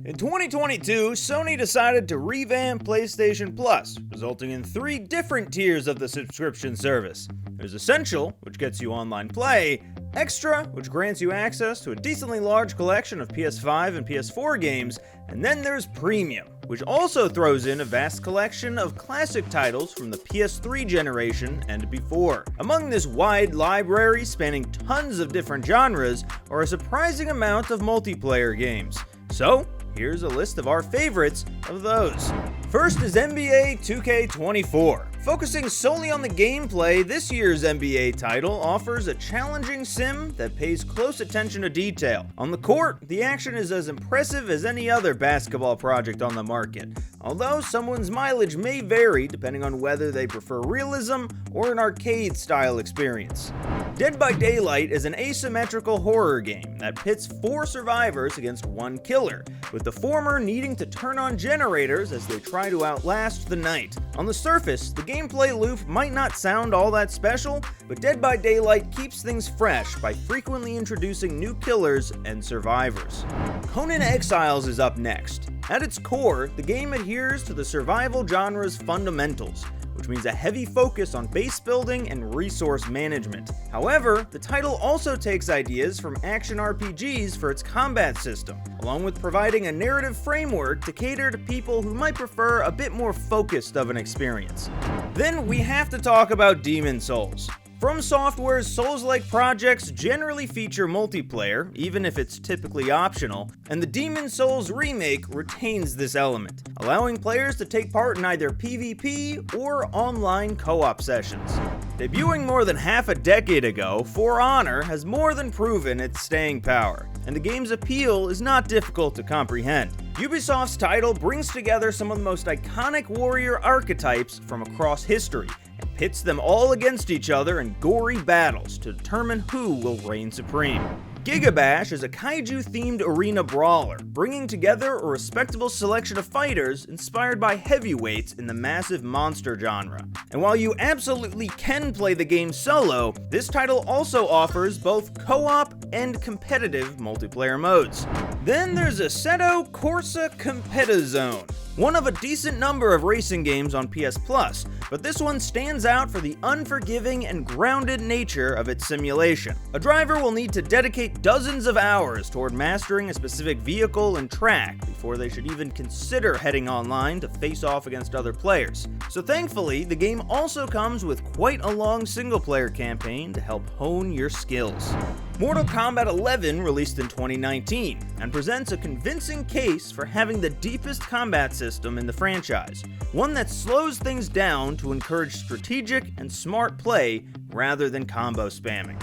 In 2022, Sony decided to revamp PlayStation Plus, resulting in 3 different tiers of the subscription service. There's Essential, which gets you online play, Extra, which grants you access to a decently large collection of PS5 and PS4 games, and then there's Premium, which also throws in a vast collection of classic titles from the PS3 generation and before. Among this wide library spanning tons of different genres are a surprising amount of multiplayer games. So, here's a list of our favorites of those. First is NBA 2K24. Focusing solely on the gameplay, this year's NBA title offers a challenging sim that pays close attention to detail. On the court, the action is as impressive as any other basketball project on the market, although someone's mileage may vary depending on whether they prefer realism or an arcade-style experience. Dead by Daylight is an asymmetrical horror game that pits 4 survivors against 1 killer, with the former needing to turn on generators as they try to outlast the night. On the surface, the gameplay loop might not sound all that special, but Dead by Daylight keeps things fresh by frequently introducing new killers and survivors. Conan Exiles is up next. At its core, the game adheres to the survival genre's fundamentals, which means a heavy focus on base building and resource management. However, the title also takes ideas from action RPGs for its combat system, along with providing a narrative framework to cater to people who might prefer a bit more focused of an experience. Then we have to talk about Demon's Souls. From Software's Souls-like projects generally feature multiplayer, even if it's typically optional, and the Demon's Souls remake retains this element, allowing players to take part in either PvP or online co-op sessions. Debuting more than half a decade ago, For Honor has more than proven its staying power, and the game's appeal is not difficult to comprehend. Ubisoft's title brings together some of the most iconic warrior archetypes from across history, and pits them all against each other in gory battles to determine who will reign supreme. Gigabash is a kaiju-themed arena brawler, bringing together a respectable selection of fighters inspired by heavyweights in the massive monster genre. And while you absolutely can play the game solo, this title also offers both co-op and competitive multiplayer modes. Then there's Assetto Corsa Competizione, one of a decent number of racing games on PS Plus, but this one stands out for the unforgiving and grounded nature of its simulation. A driver will need to dedicate dozens of hours toward mastering a specific vehicle and track before they should even consider heading online to face off against other players. So thankfully, the game also comes with quite a long single-player campaign to help hone your skills. Mortal Kombat 11 released in 2019 and presents a convincing case for having the deepest combat system in the franchise, one that slows things down to encourage strategic and smart play rather than combo spamming.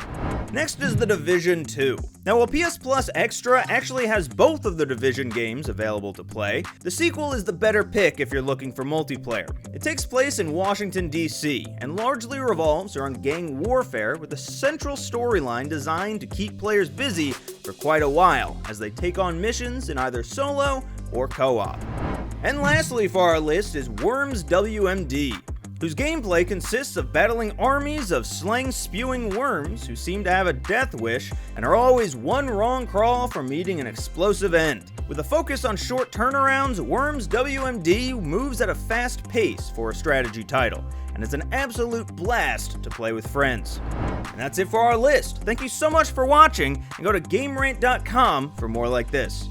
Next is The Division 2. Now, while PS Plus Extra actually has both of the Division games available to play, the sequel is the better pick if you're looking for multiplayer. It takes place in Washington, D.C., and largely revolves around gang warfare with a central storyline designed to keep players busy for quite a while as they take on missions in either solo or co-op. And lastly for our list is Worms WMD, whose gameplay consists of battling armies of slang-spewing worms who seem to have a death wish and are always one wrong crawl from meeting an explosive end. With a focus on short turnarounds, Worms WMD moves at a fast pace for a strategy title, and it's an absolute blast to play with friends. And that's it for our list. Thank you so much for watching, and go to GameRant.com for more like this.